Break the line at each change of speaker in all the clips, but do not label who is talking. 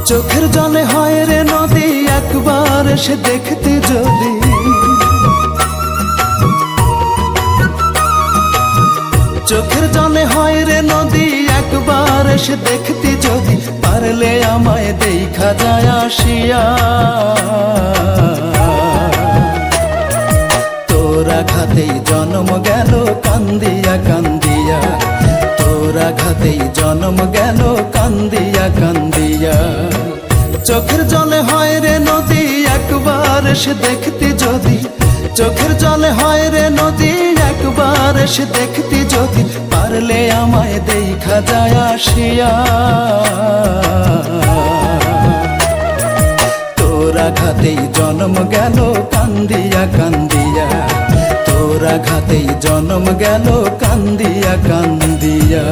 চোখের জলে হয় রে নদী একবার এসে দেখতে যদি, চোখের জলে হয় রে নদী একবার এসে দেখতে যদি, পারলে আমায় দেখা যায় আসিয়া। তোর আঘাতেই জন্ম গেল কান্দিয়া কান্দিয়া, তোর আঘাতেই জন্ম গেল কান্দিয়া কান্দিয়া। চোখের জলে হয় রে নদী একবার এসে দেখতে যদি, চোখের জলে হয় রে নদী একবার এসে দেখতে যদি, পারলে আমায় দেখা যায় আসিয়া। তোর আঘাতেই জন্ম গেল কান্দিয়া কান্দিয়া, তোর আঘাতেই জন্ম গেল কান্দিয়া কান্দিয়া।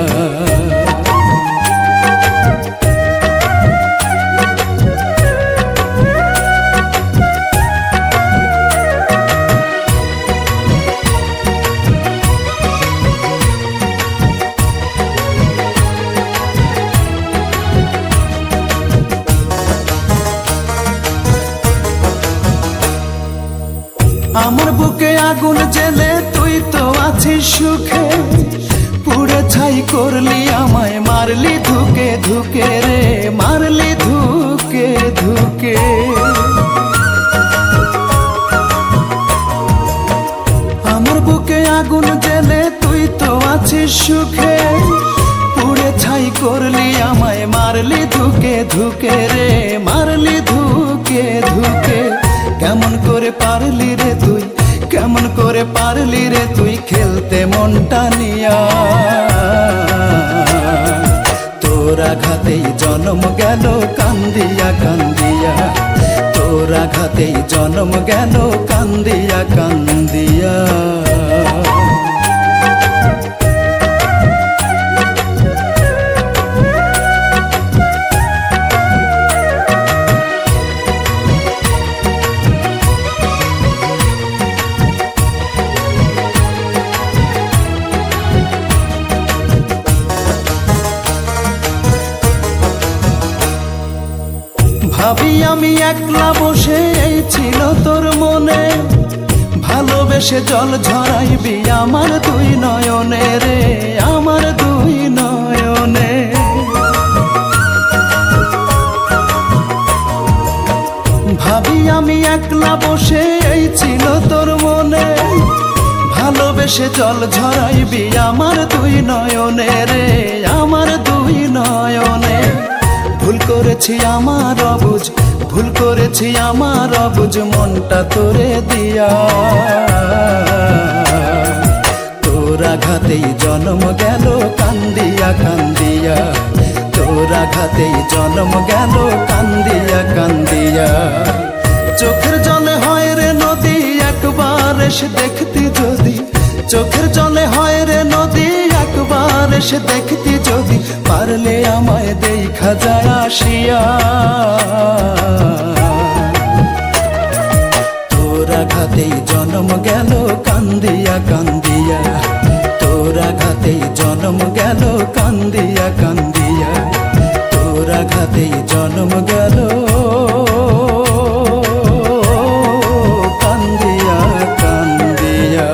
আমার বুকে আগুন জেলে তুই তো আছিস সুখে, পুড়ে ছাই করলি আমায় মারলি ধুকে ধুকে রে, মারলি ধুকে ধুকে। আমার বুকে আগুন জেলে তুই তো আছিস সুখে, পুড়ে ছাই করলি আমায় মারলি ধুকে ধুকে রে, মারলি ধুকে ধুকে। কেমন করে পারলি রে তুই, কেমন করে পারলি রে তুই খেলতে মনটা নিয়া। তোর আঘাতেই জন্ম গেল কান্দিয়া কান্দিয়া, তোর আঘাতেই জন্ম গেল কান্দিয়া কান্দিয়া। ভাবি আমি একলা বসে এই ছিল তোর মনে, ভালোবেসে জল ঝরাইবি আমার দুই নয়নে রে, আমার দুই নয়নে। ভাবি আমি একলা বসে এই ছিল তোর মনে, ভালোবেসে জল ঝরাইবি আমার দুই নয়নে রে, আমার দুই নয়নে। ভুল করেছি আমার অবুঝ, ভুল করেছি আমার অবুঝ মনটা তোরে দিয়া। তোর আঘাতেই জন্ম গেল কান্দিয়া কান্দিয়া, তোর আঘাতেই জন্ম গেল কান্দিয়া কান্দিয়া। চোখের জলে হয় রে নদী একবার এসে দেখতে যদি, চোখের জলে হয় রে নদী একবার এসে দেখতে যদি, পারলে আমায় দেখা যায় আসিয়া। তোর আঘাতেই জন্ম গেল কান্দিয়া কান্দিয়া, তোর আঘাতেই জন্ম গেল কান্দিয়া কান্দিয়া, তোর আঘাতেই জন্ম গেল কান্দিয়া কান্দিয়া।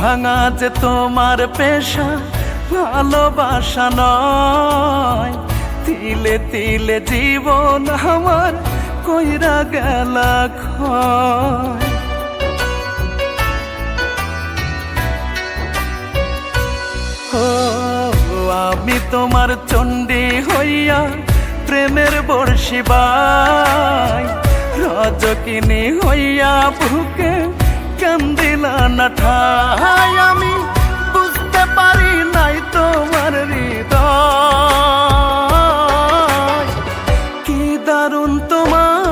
ভাঙা যে তোমার পেশা ভালোবাসা নয়, তিলে তিলে জীবন আমার কইরা গেলা ক্ষয়। ও আমি তোমার চণ্ডী হইয়া প্রেমের বর্ষি বাই, রজকিনী হইয়া বুকে কান্দিলা না ঠাই। আমি বুঝতে পারি নাই তোমার হৃদয়, কি দারুণ তোমার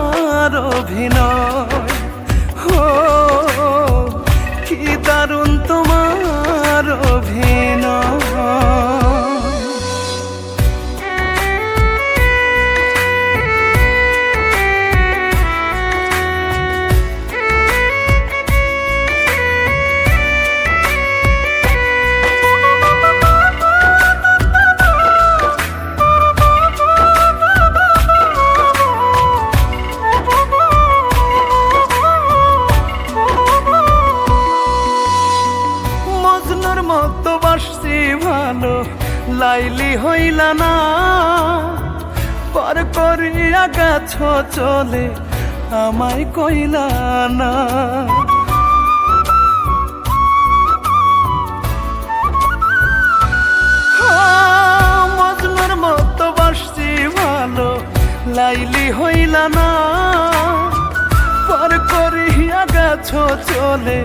দারুণ তোমার অভিনয়। মতো বাসছি ভালো লাইলি হইলা না, পর করিয়া গেছ চলে আমায় কইলা না। মজনুর মতো বাসছি ভালো লাইলি হইলা না, পর করিয়া গেছ চলে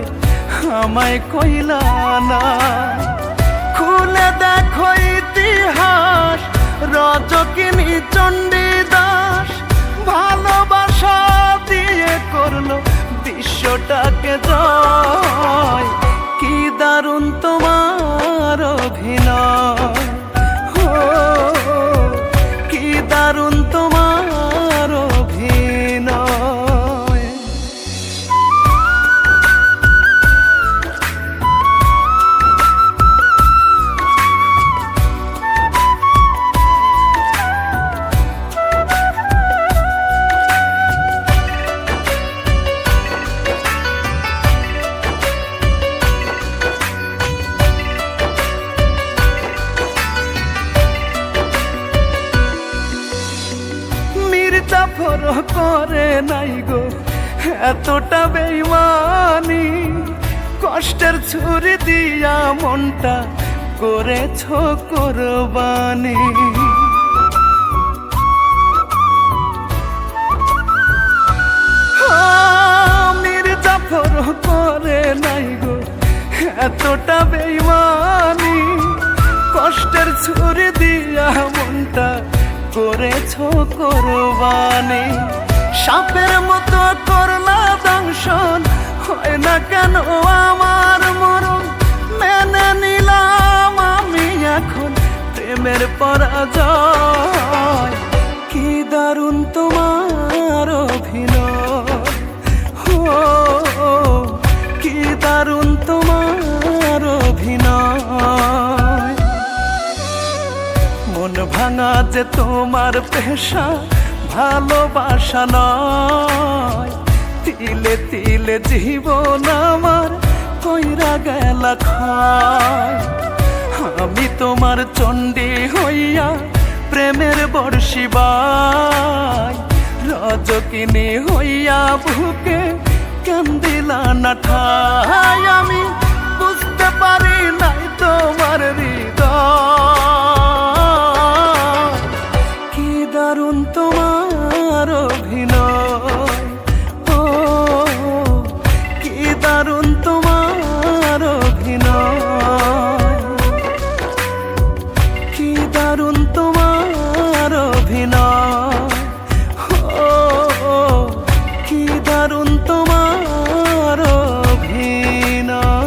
আমায় কইলা না। খুলে দেখো ইতিহাস রজকিনী চণ্ডীদাস, ভালোবাসা দিয়ে করলো বিশ্বটাকে জয়। কি দারুণ তোমার অভিনয়, কি দারুণ তোমার অভিনয়। করে নাই গো এতটা বেইমানি, কষ্টের ছুরি দিয়া মনটা করেছ কোরবানি। মির্জাফর করে নাই গো এতটা বেইমানি, কষ্টের ছুরি দিয়া মনটা করেছ কোরবানি। সাপের মতো করলা দংশন, হয় না কেন আমার মরণ, মেনে নিলাম আমি এখন প্রেমের পরাজয়। কি দারুণ তোমার অভিনয়, কি দারুণ তোমার অভিনয়। মন ভাঙা যে তোমার পেশা, ভালোবাসা নয়। তিলে তিলে জীবন আমার কইরা গেলা ক্ষয়। আমি তোমার চণ্ডী হইয়া প্রেমের বর্ষিবাই, রজকিনী হইয়া বুকে কান্দিলা না ঠাই। আমি বুঝতে পারি নাই তোমার হৃদয়, কি দারুণ তোমার অভিনয়, কি দারুণ তোমার অভিনয়, কি দারুণ তোমার অভিনয়, কি দারুণ তোমার অভিনয়।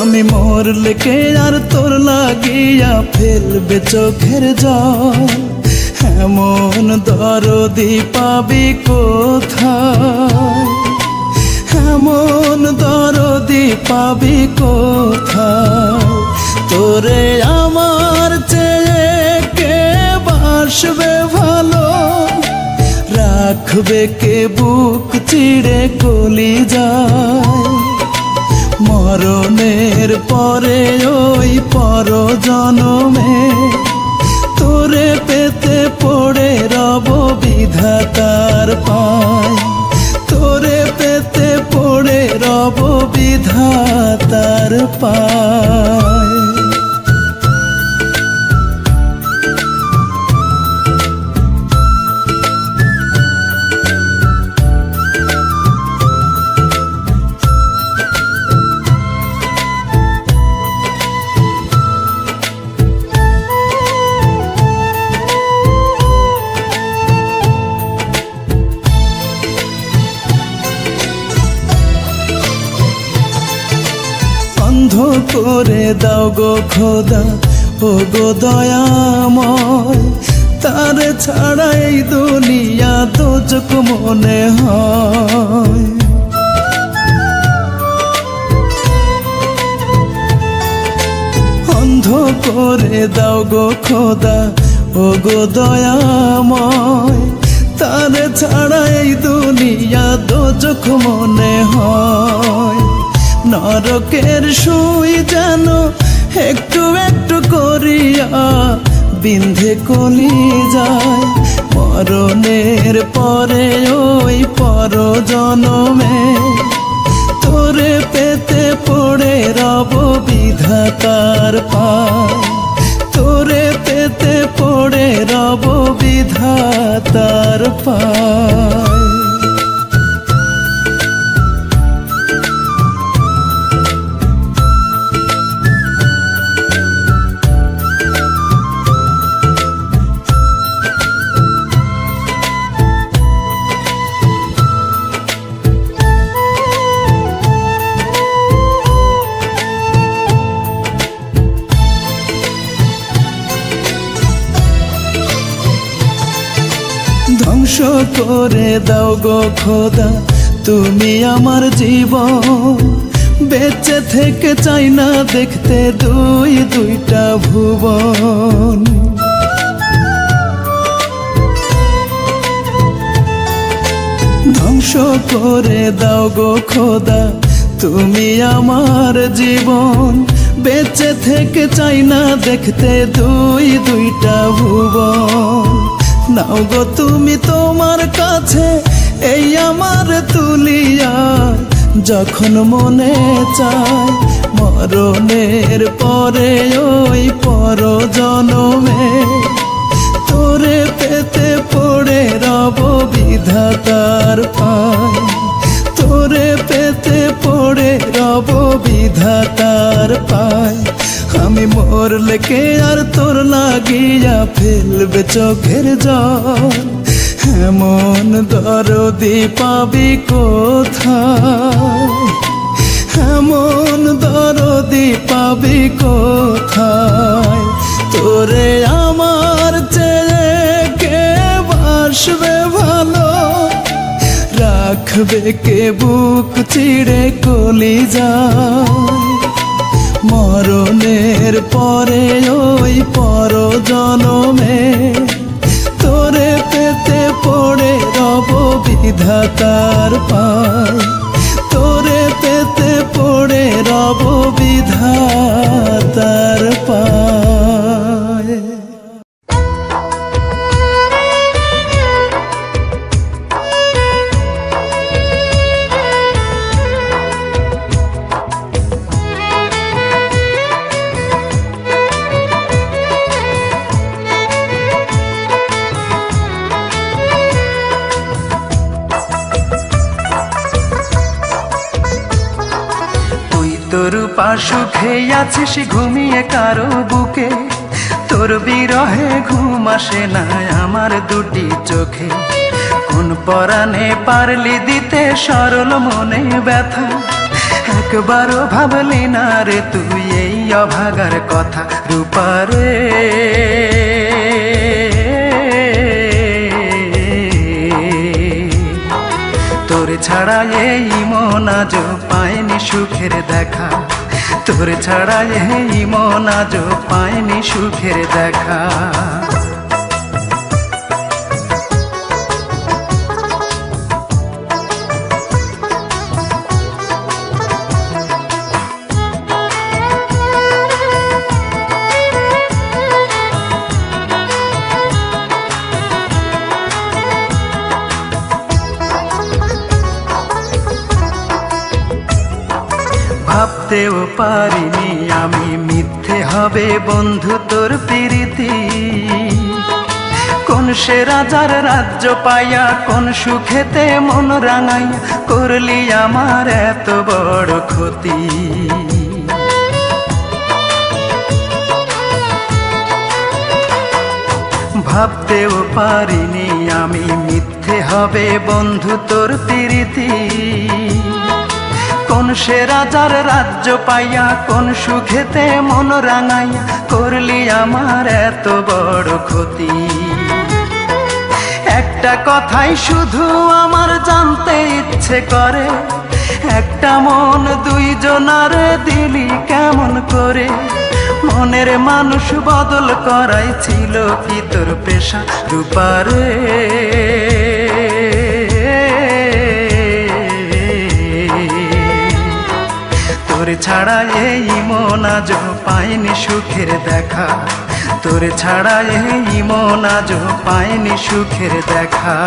আমি মরলে কে আর তোর লাগিয়া ফেলবে চোখের জল, এমন দরদি পাবি কোথায়, এমন দরদি পাবি কোথায়। তোরে আমার চেয়ে কে বাসবে ভালো, রাখবে কে বুক চিড়ে কলিজায়। মরণের পরে ওই পর জনমে তোরে পেতে পড়ে রব বিধাতার পায়, তোরে পেতে পড়ে রব বিধাতার পায়। বন্ধ করে দাও গো খোদা ও গো দয়াময়, তার ছাড়া এই দুনিয়া দোজক মনে হয়। বন্ধ করে দাও গো খোদা ও গো দয়াময়, তার ছাড়া এই দুনিয়া দোজক মনে হয়। নরকের সুই যেন একটু একটু করিয়া বিন্ধে কলি যায়, মরণের পরে ওই পর জনমে তোরে পেতে পড়ে রব বিধাতার পায়। তোরে পেতে পড়ে রব বিধাতার পায়। ধ্বংস করে দাও গো খোদা তুমি আমার জীবন, বেঁচে থেকে চাই না দেখতে দুইটা ভুবন। ধ্বংস করে দাও গো খোদা তুমি আমার জীবন, বেঁচে থেকে চাই না দেখতে দুইটা ভুবন। নাও গো তুমি তোমার কাছে এই আমার তুলিয়া, যখন মনে চায় মরণের পরে ওই পর জনমে তোরে পেতে পড়ে রব বিধাতার পায়। তোরে পেতে পড়ে রব বিধাতার পায়। আমি মরলে কে আর তোর লাগিয়া ফেলবে চোখের জল, এমন দরদি পাবি কোথায়, এমন দরদি পাবি কোথায়। তোরে আমার চেয়ে কে বাসবে ভালো, রাখবে কে বুক চিড়ে কলিজায়। মরণের পরে ওই পর জনমে তোরে পেতে পড়ে রব বিধাতার পায়। তোরে পেতে পড়ে রব বিধাতার পায়। তোর পাশুখে আছিস ঘুমিয়ে কারো বুকে, তোর বিরহে ঘুম আসে না আমার দুটি চোখে। কোন পরাণে পারলি দিতে সরল মনে ব্যথা, একবারও ভাবলি না রে তুই এই অভাগার কথা। রূপারে তোর ছাড়া এই মন আজ পায়নি সুখের দেখা, তোর ছাড়া এই মন আজ পায়নি সুখের দেখা। ভাবতেও পারিনি আমি মিথ্যে হবে বন্ধু তোর প্রীতি। কোন সে রাজার রাজ্য পাইয়া কোন সুখেতে মন রাঙাইয়া করলি আমার এত বড় ক্ষতি। ভাবতেও পারিনি আমি মিথ্যে হবে বন্ধু তোর প্রীতি। কোন সে রাজার রাজ্য পাইয়া কোন সুখেতে মন রাঙাইয়া করলি আমার এত বড় ক্ষতি। একটা কথাই শুধু আমার জানতে ইচ্ছে করে, একটা মন দুইজনার দিলি কেমন করে? মনের মানুষ বদল করাই ছিল কি তোর পেশা রূপারে? তোর ছাড়া এই মন আজ পাইনি সুখের দেখা, তোর ছাড়া এই মন আজ পাইনি সুখের দেখা।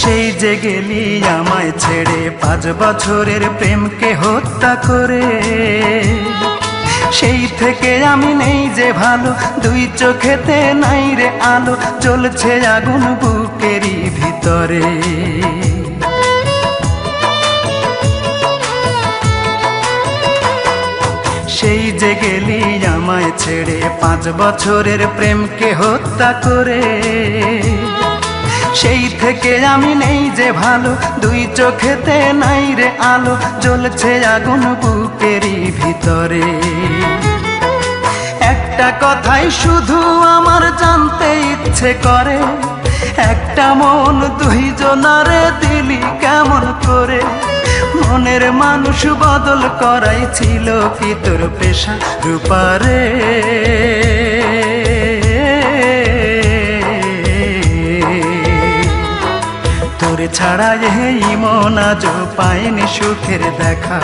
সেই যে গেলি আমায় ছেড়ে 5 বছরের প্রেমকে হত্যা করে, সেই থেকে আমি নেই যে ভালো, দুই চোখেতে নাই রে আলো, জ্বলছে আগুন বুকেরই ভিতরে। সেই যে গেলি আমায় ছেড়ে 5 বছরের প্রেমকে হত্যা করে, সেই থেকে আমি নেই যে ভালো, দুই চোখেতে নাই রে আলো, জ্বলছে আগুন বুকেরই ভিতরে। একটা কথাই শুধু আমার জানতে ইচ্ছে করে, একটা মন দুইজনারে দিলি কেমন করে? মনের মানুষ বদল করাই ছিল কি তোর পেশা রূপারে? তোর ছাড়া এই মন আজ পায়নি সুখের দেখা,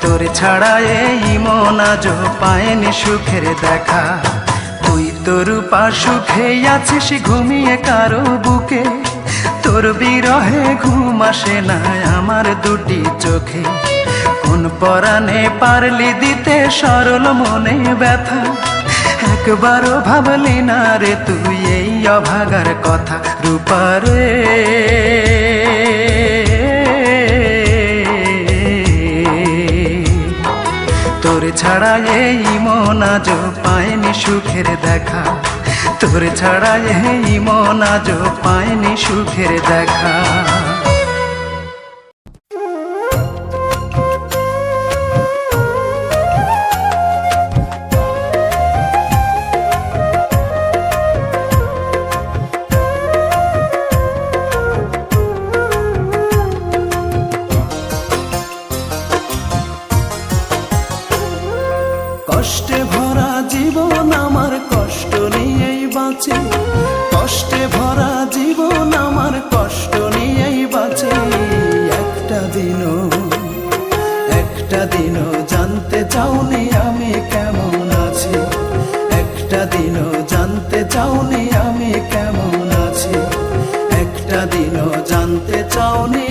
তোর ছাড়া এই মন আজ পায়নি সুখের দেখা। তুই তোর রূপা সুখে আছিস ঘুমিয়ে কারো বুকে, তোর বিরহে ঘুম আসে না আমার দুটি চোখে। কোন পরাণে পারলি দিতে সরল মনে ব্যথা, একবারও ভাবলি না রে তুই এই অভাগার কথা রূপারে? তোর ছাড়া এই মন আজ পায়নি সুখের দেখা, তোর ছাড়া এই মন আজ পায়নি সুখের দেখা। কষ্টে ভরা জীবন আমার কষ্ট নিয়েই বাঁচে, কষ্টে ভরা জীবন আমার কষ্ট নিয়েই বাঁচে। একটা দিনও জানতে চাওনি আমি কেমন আছি, একটা দিনও জানতে চাওনি আমি কেমন আছি, একটা দিনও জানতে চাওনি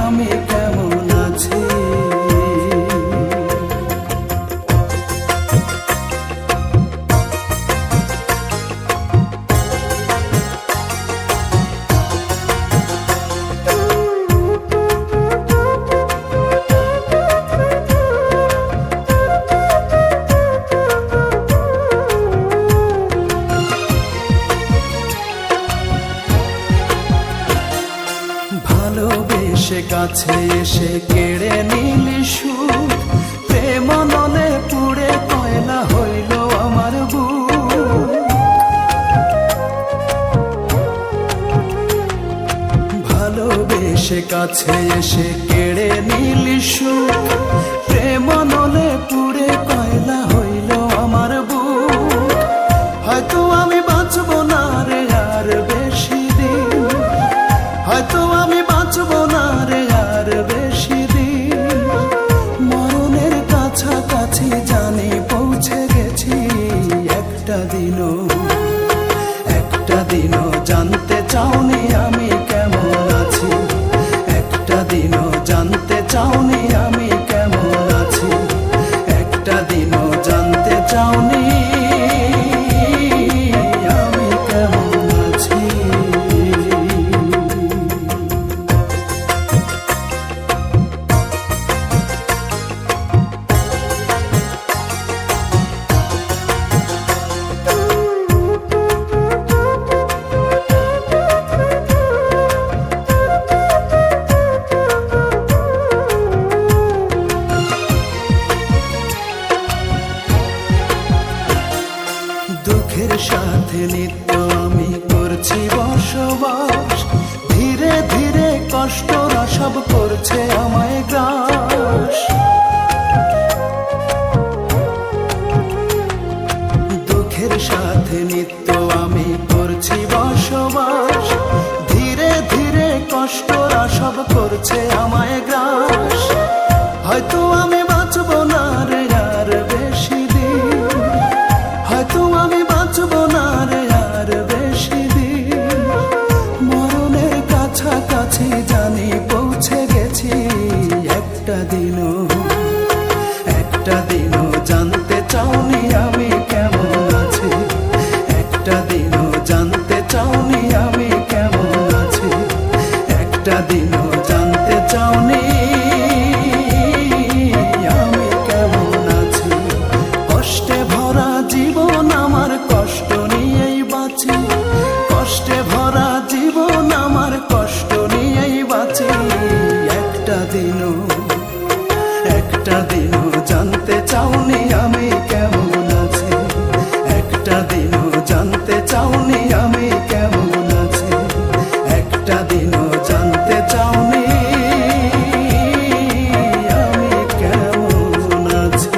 আমি কেমন আছি। ভালোবেসে কাছে এসে কেড়ে নিলি সুখ, প্রেম নলে পুড়ে কয়লা হইল আমার বুক। ভালোবেসে কাছে এসে কেড়ে নিলি সুখ, প্রেম নলে পুড়ে কয়লা হইল আমার বুক। হয়তো নিত্য আমি করছি বসবাস, ধীরে ধীরে কষ্টরা সব করছে আমায় গ্রাস। দুঃখের সাথে নিত্য আমি করছি বসবাস, ধীরে ধীরে কষ্টরা সব করছে আমায় গ্রাস। হয়তো আমি বাঁচব না রে আর বেশি দিন, হয়তো আমি বাঁচব না রে আর বেশি দিন। মরণের কাছাকাছি জানি পৌঁছে গেছি, একটা দিনও জানতে চাওনি আমি কেমন আছি, একটা দিনও জানতে চাওনি আমি কেমন আছি, একটা দিনও জানতে চাওনি আমি কেমন আছি। কষ্টে ভরা জীবন আমার কষ্ট নিয়েই বাঁচি, কষ্টে ভরা জীবন আমার কষ্ট নিয়েই বাঁচি। একটা দিনও জানতে চাওনি আমি কেমন আছি, একটা দিনও জানতে চাওনি আমি কেমন আছি, একটা দিনও জানতে চাওনি আমি কেমন আছি।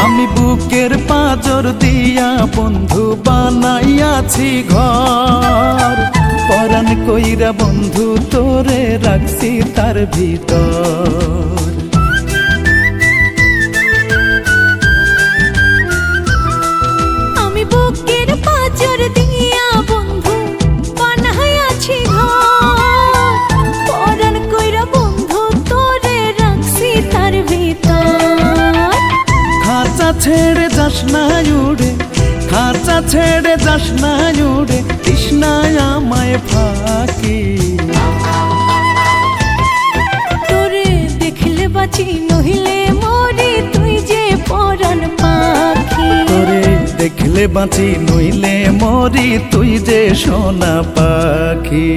আমি বুকের পাঁজর দিয়া বন্ধু বানাইয়াছি ঘর, পরাণ কইরা বন্ধু তোরে রাখছি তার ভিতর।
আমি বুকের পাঁজর দিয়া বন্ধু বানাইয়াছি ঘর, পরাণ কইরা বন্ধু তোরে রাখছি তার ভিতর।
খাঁচা ছেড়ে যাস না উড়ে, খাঁচা ছেড়ে যাস না উড়ে, তৃষ্ণায় আমায় ফাঁকি।
তোরে দেখলে বাঁচি নহিলে মরি, তুই যে পরাণ পাখি।
তোরে দেখলে বাঁচি নইলে মরি, তুই যে সোনা পাখি।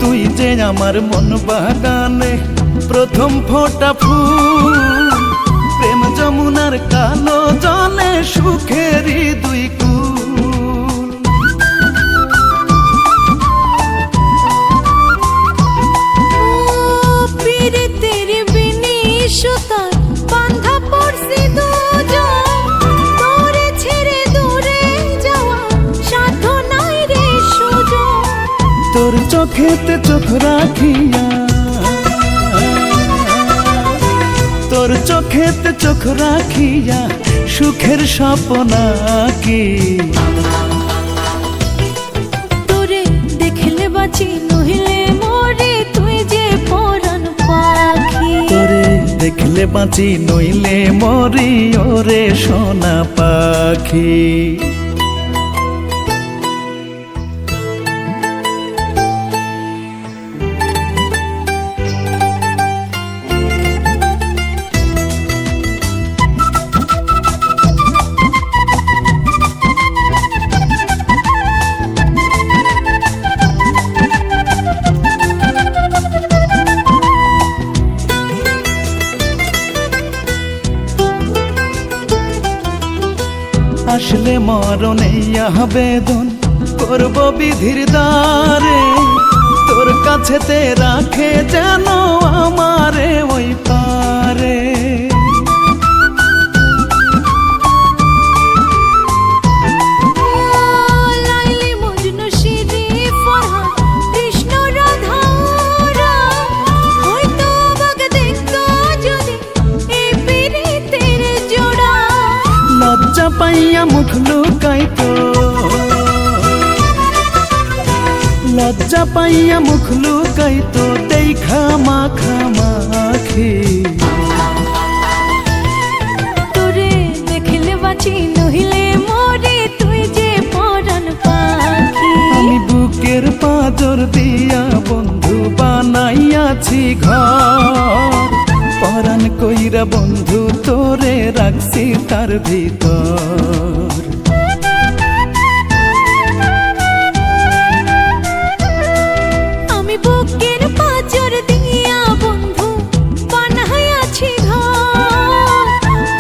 তুই যে আমার মন বাগানে প্রথম ফোটা ফুল, প্রেম যমুনার কালো জলে সুখেরই দুই কুল।
পীড়িতের বিনি সুতায় বাঁধা পড়ছি দুজন, তোরে ছেড়ে দূরে যাওয়া সাধ্য নাই রে সুজন।
তোর চোখেতে চোখ রাখিয়া, তোর চোখেতে চোখ রাখিয়া সুখের স্বপ্ন কি।
তোরে দেখলে বাঁচি নহিলে মরি, তুই যে পরাণ পাখি।
তোরে দেখলে বাঁচি নইলে মরি, ওরে সোনা পাখি। আসলে মরণে আবেদন করব বিধির দ্বারে, তোর কাছেতে রাখে যেন আমারে ওই পারে।
লাইলি মজনু শিরি ফরহাদ কৃষ্ণ রাধা, হই
পাইয়া মুখ লুকাইতো, লজ্জা পাইয়া মুখ লুকাইতো দেখা মাখামাখি।
তোরে দেখলে বাঁচি নহিলে মরে তুই যে পরাণ পাখি।
আমি বুকের পাঁজর দিয়া বন্ধু বানাইয়াছি ঘর, পরাণ কইরা বন্ধু তোরে রাখছি তার ভিতর।
আমি বুকের পাঁজর দিয়া বন্ধু বানাইয়াছি ঘর,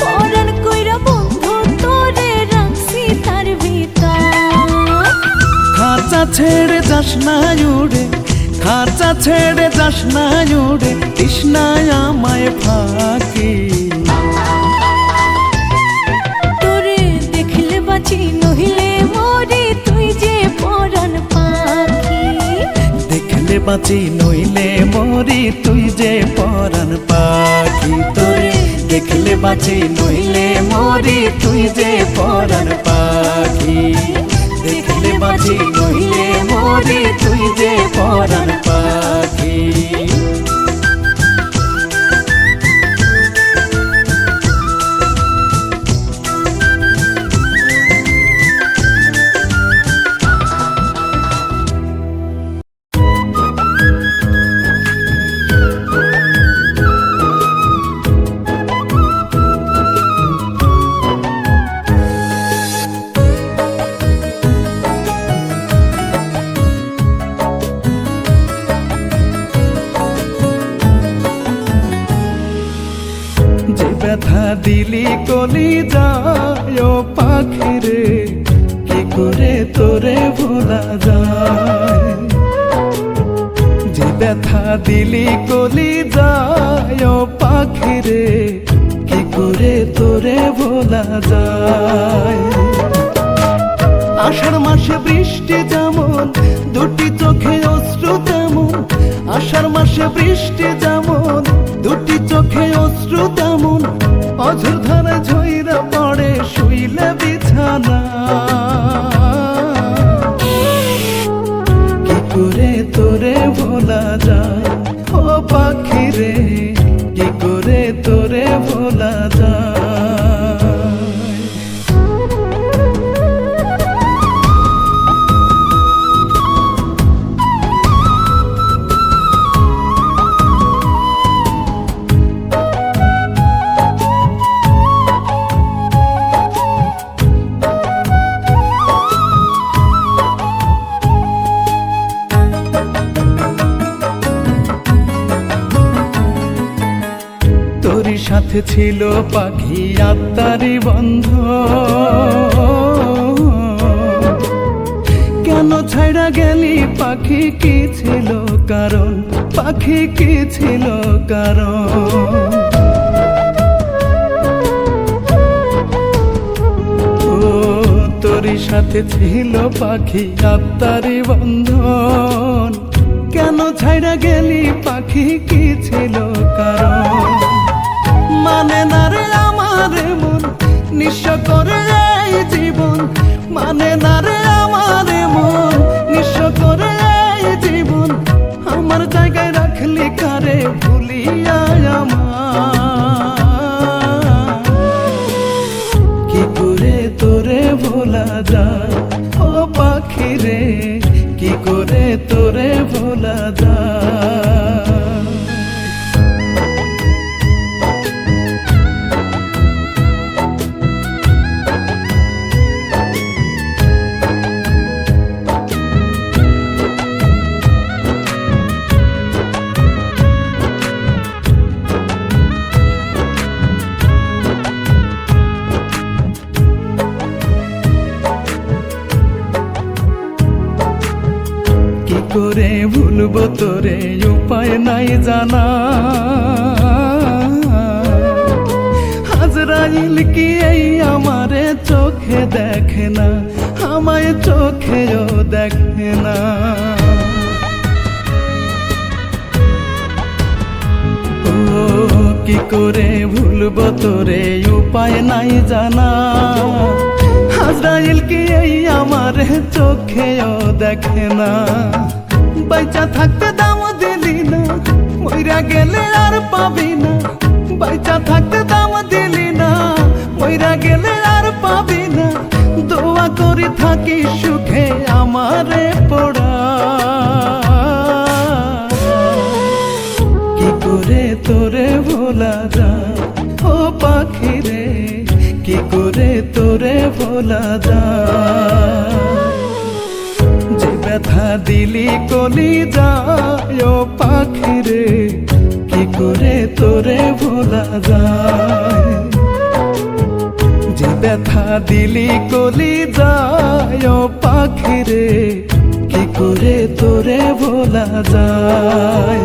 পরাণ কইরা বন্ধু তোরে রাখছি তার ভিতর।
খাঁচা ছেড়ে যাস না উড়ে, খাঁচা ছেড়ে যাস না উড়ে, তৃষ্ণায় আমায় ফাঁকি।
তোরে দেখলে বাঁচি নহিলে মরে তুই যে পরাণ পাখি।
দেখলে বাঁচি নইলে মরি তুই যে পরাণ পাখি। তোরে দেখলে বাঁচি নইলে মরি তুই যে পরাণ পাখি। দেখলে বাঁচি নইলে মরি তুই যে পরাণ পাখি। যে ব্যথা দিলি কলি যায় পাখি রে, কি করে তোরে ভোলা যায়। যে ব্যথা দিলি কলি যায় পাখি রে, কি করে তোরে ভোলা যায়। আষাঢ় মাসে বৃষ্টি যেমন দুটি চোখে অশ্রু তেমন, আষাঢ় মাসে বৃষ্টি যেমন দুটি চোখে অশ্রু তেমন, অঝোর ধারা ঝইরা পড়ে শুইলে বিছানা। কি করে তোরে ভোলা যায় ও পাখি রে, কি করে তোরে ভোলা যায়। তোরই সাথে ছিল পাখি আত্মারি বন্ধ, কেন ছাইড়া গেলি পাখি কি ছিল কারণ, পাখি কি ছিল কারণ। ও তোরই সাথে ছিল পাখি আত্মারি বন্ধন, কেন ছাইড়া গেলি পাখি কি ছিল কারণ। মানে না রে আমার মন নিঃস্ব করে এই জীবন, মানে না রে আমার মন নিঃস্ব করে এই জীবন। আমার জায়গায় রাখলি কারে ভুলিয়া আমার, কি করে তোরে ভোলা যায় ও পাখি রে, কি করে তোরে ভোলা যায়। কি করে ভুলবো তোরে উপায় নাই জানা, আজরাইল কি এই আমারে চোখে দেখে না, আমায় চোখেও দেখে না। ও কি করে ভুলবো তোরে উপায় নাই জানা, আজরাইল কি এই আমার চোখেও দেখে না, বাইচা থাকতে দাম দিলি না, মইরা গেলে আর পাবি না। বাইচা থাকতে দাম দিলি না, মইরা গেলে আর পাবি না। দোয়া করি থাকি সুখে আমারে পোড়া। কি করে তোরে ভোলা যায় ও পাখি রে, কি করে তোরে ভোলা যায়। যে ব্যথা দিলি কলি যায় ও পাখি রে, কি করে তোরে ভোলা যায়। যে ব্যথা দিলি কলি যায় ও পাখি রে, কি করে তোরে ভোলা যায়।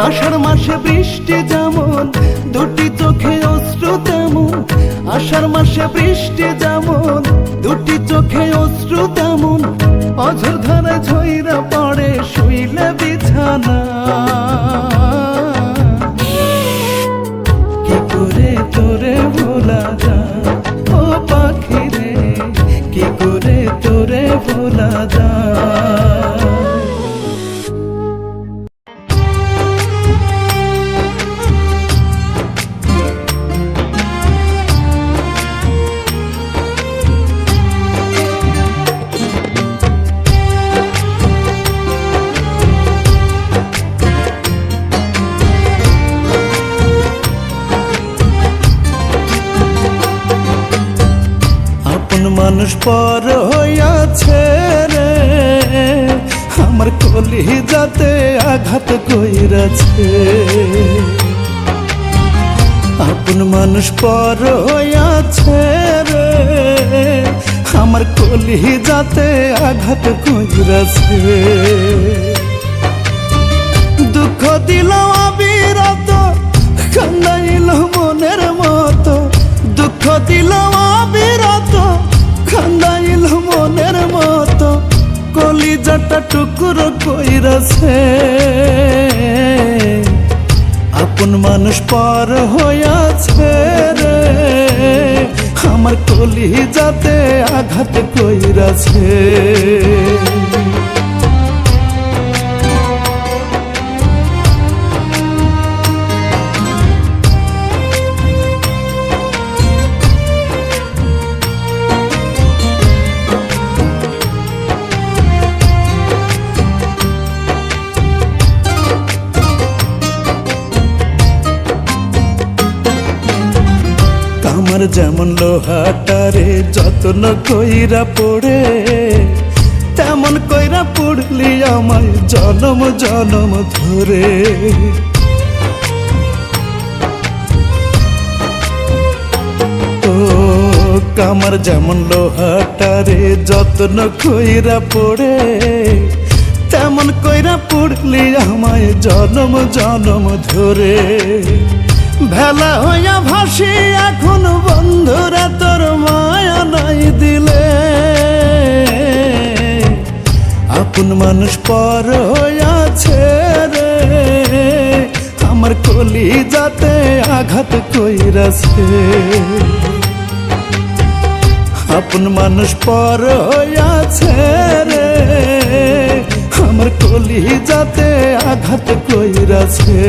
আষাঢ় মাসে বৃষ্টি যেমন, দুটি চোখে অশ্রু তেমন। আষাঢ় মাসে বৃষ্টি যেমন, দুটি চোখে অশ্রু তেমন। অঝোর ধারে ঝইরা পড়ে শুইলে বিছানা। কি করে তোরে ভোলা যায় ও পাখি রে, কি করে তোরে ভোলা যায়। মানুষ পর হইয়াছে রে, আমার কলি যাতে আঘাত কইরাছে। আপন মানুষ পর হইয়াছে রে, আমার কলি যাতে আঘাত কইরাছে। দুঃখ দিল অবিরত, কান্দাইল মনের মতো। দুঃখ দিল অবিরত, কান্দাইল মনের মতো। কলিজাটা টুকরো কইরাছে। আপন মানুষ পর হইয়াছে রে, আমার কলিজাতে আঘাত কইরাছে। আমার যেমন লোহাটারে যত্ন কইরা পড়ে, তেমন কইরা পড়লি আমায় জনম জনম ধরে। ও কামার যেমন লোহাটারে যত্ন কইরা পড়ে, তেমন কইরা পড়লি আমায় জনম জনম ধরে। ভেলা হইয়া ভাসি এখন বন্ধুরা তোর মায়া নাই দিলে। আপন মানুষ পর হইয়াছে রে, আমার কলি যাতে আঘাত কইরাছে। আপন মানুষ পর হইয়াছে রে, আমার কলি যাতে আঘাত কইরাছে।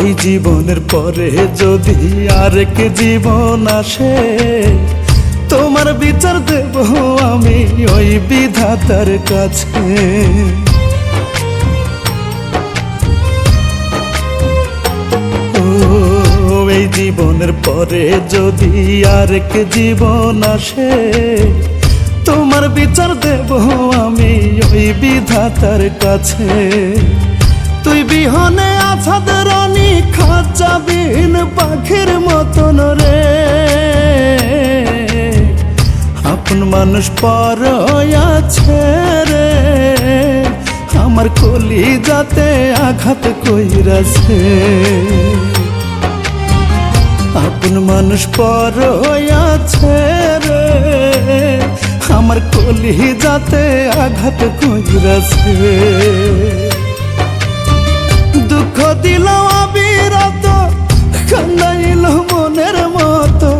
এই জীবনের পরে যদি আরেক জীবন আসে, তোমার বিচার দেব আমি ওই বিধাতার কাছে। ও এই জীবনের পরে যদি আরেক জীবন আসে, তোমার বিচার দেব আমি ওই বিধাতার কাছে। তুই বিহনে আছাদ রানী খাঁচাবিহীন পাখির মতন রে। আপন মানুষ পর হইয়াছে রে, আমার কলিজাতে আঘাত কইরাছে। আপন মানুষ পর হইয়াছে রে, আমার কলিজাতে আঘাত কইরাছে। দুঃখ দিল অবিরত, কান্দাইল মনের মতো।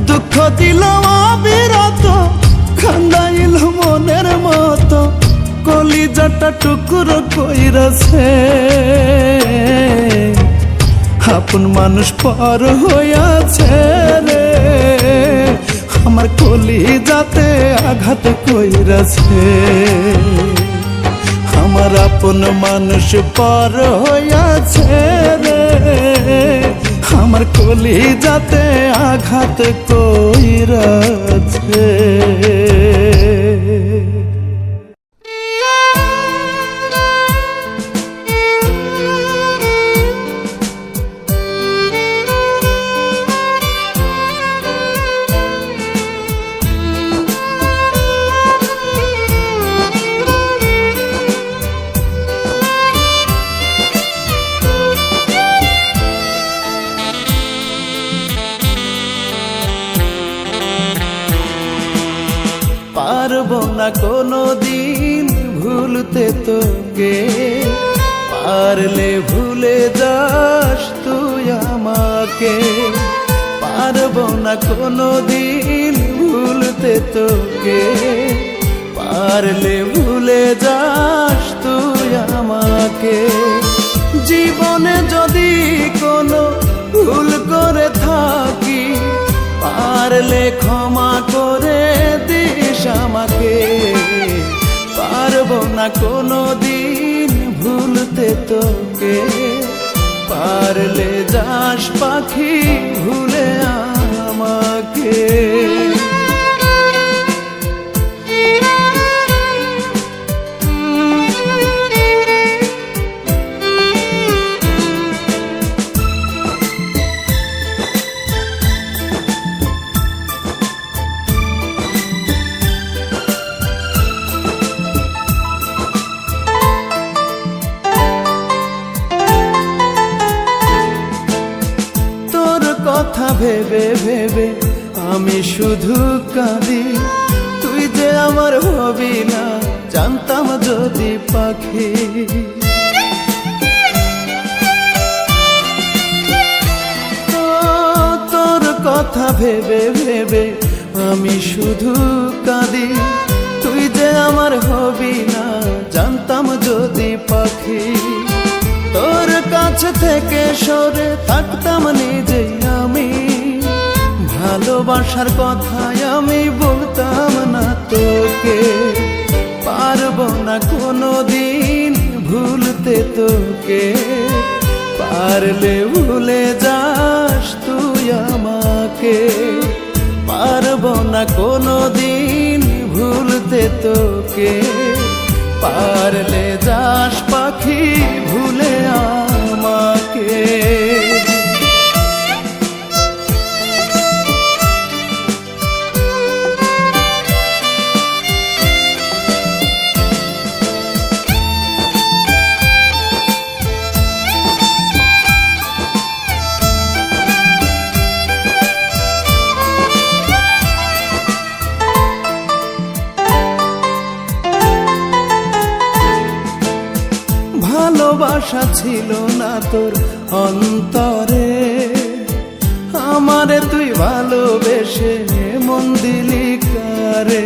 দুঃখ দিল অবিরত, কান্দাইল মনের মতো। কলিজাটা টুকরো কইরাছে। আপন মানুষ পর হইয়াছে রে, আমার কলিজাতে আঘাত কইরাছে। আমার আপন মানুষ পর হইয়াছে রে, আমার কলিজাতে আঘাত কইরাছে। পারবো না কোনো দিন ভুলতে তোকে, পারলে ভুলে যাস তুই আমাকে। পারবো না কোনো দিন ভুলতে তোকে, পারলে ভুলে যাস তুই আমাকে। জীবনে যদি কোনো ভুল করে থাকি, পারলে ক্ষমা করে দিস আমাকে। পারবো না কোনো দিন ভুলতে তোকে, পারলে যাস পাখি ভুলে আমাকে। কথা ভেবে ভেবে আমি শুধু কাঁদি, তুই যে আমার হবি না জানতাম যদি পাখি। তোর কথা ভেবে ভেবে আমি শুধু কাঁদি, তুই যে আমার হবি না জানতাম যদি পাখি। তোর কাছে থেকে সরে থাকতাম নিজেই আমি, ভালোবাসার কথায় আমি বলতাম না তোকে। পারবো না কোনো দিন ভুলতে তোকে, পারলে ভুলে যাস তুই আমাকে। পারবো না কোনো দিন ভুলতে তোকে, পারলে যাস পাখি ভুলে আমাকে। ভালোবাসা ছিল না তোর অন্তরে, আমারে তুই ভালোবেসে মন দিলি কারে।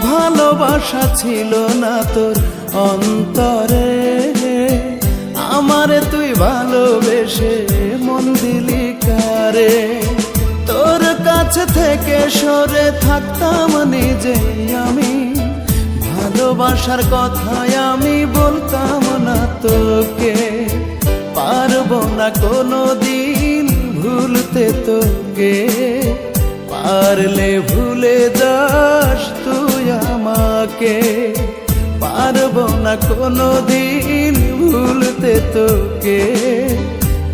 ভালোবাসা ছিল না তোর অন্তরে, আমারে তুই ভালোবেসে মন দিলি কারে। তোর কাছে থেকে সরে থাকতাম নিজেই আমি, ভালোবাসার কথায় আমি বলতাম না তোকে। পারবো না কোনো দিন ভুলতে তোকে, পারলে ভুলে যাস তুই আমাকে। পারবো না কোনো দিন ভুলতে তোকে,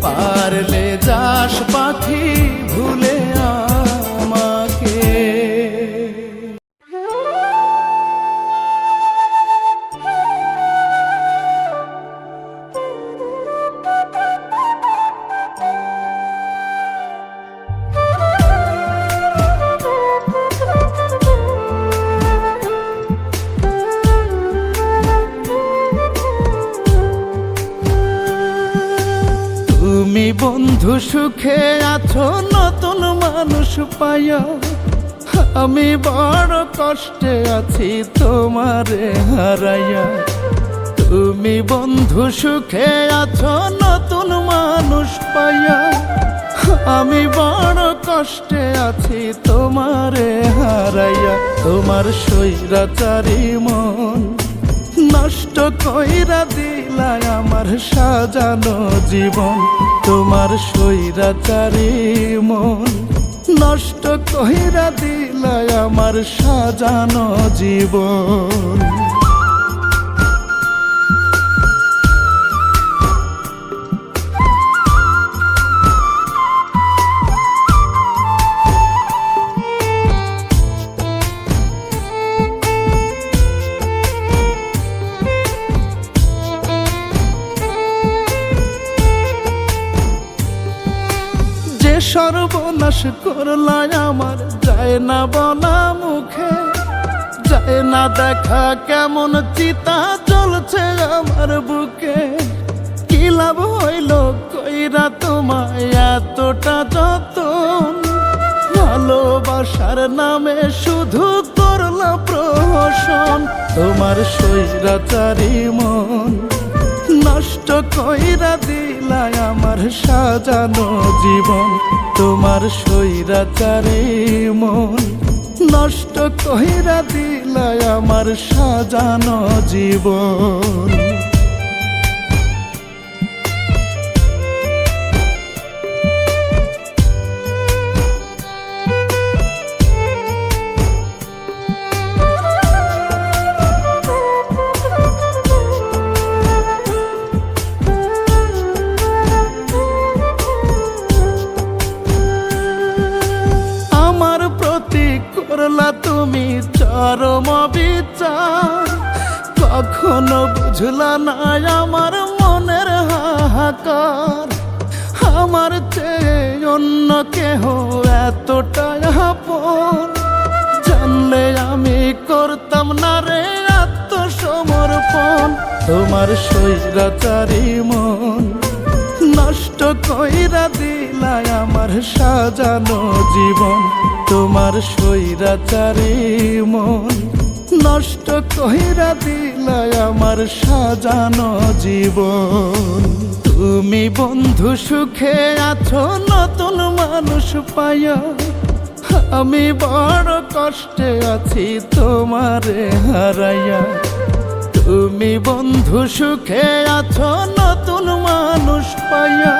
পারলে যাস পাখি ভুলে আমাকে। তুমি বন্ধু সুখে আছো নতুন মানুষ পাইয়া, আমি বড় কষ্টে আছি তোমারে হারাইয়া। তুমি বন্ধু সুখে আছো নতুন মানুষ পাইয়া, আমি বড় কষ্টে আছি তোমারে হারাইয়া। তোমার স্বৈরাচারী মন নষ্ট কইরা দিলা আমার সাজানো জীবন। তোমার স্বৈরাচারী মন নষ্ট কইরা দিলা আমার সাজানো জীবন। সর্বনাশ করলা আমার যায় না বলা মুখে, যায় না দেখা কেমন চিতা জ্বলছে আমার বুকে। কি লাভ হইল কইরা তোমায় এতটা যতন, ভালোবাসার নামে শুধু করলা প্রহসন। তোমার স্বৈরাচারী মন নষ্ট কইরা দিলা আমার সাজানো জীবন। তোমার স্বৈরাচারী মন নষ্ট কইরা দিলা আমার সাজানো জীবন। করলা তুমি চরম বিচার, কখনো বুঝলা না আমার মনের হাহাকার। আমার চেয়ে অন্য কেহ এতটা আপন, জানলে আমি করতাম না রে আত্মসমর্পণ। তোমার স্বৈরাচারী মন নষ্ট কইরা দিলা আমার সাজানো জীবন। তোমার স্বৈরাচারী মন নষ্ট কইরা দিলা আমার সাজানো জীবন। তুমি বন্ধু সুখে আছো নতুন মানুষ পাইয়া, আমি বড় কষ্টে আছি তোমারে হারাইয়া। তুমি বন্ধু সুখে আছো নতুন মানুষ পাইয়া,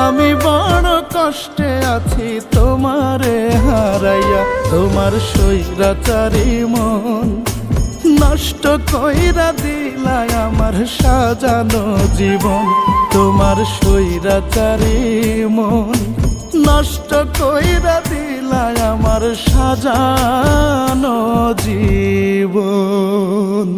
আমি বড় কষ্টে আছি তোমারে হারাইয়া। তোমার স্বৈরাচারী মন নষ্ট কইরা দিলা আমার সাজানো জীবন। তোমার স্বৈরাচারী মন নষ্ট কইরা দিলা আমার সাজানো জীবন।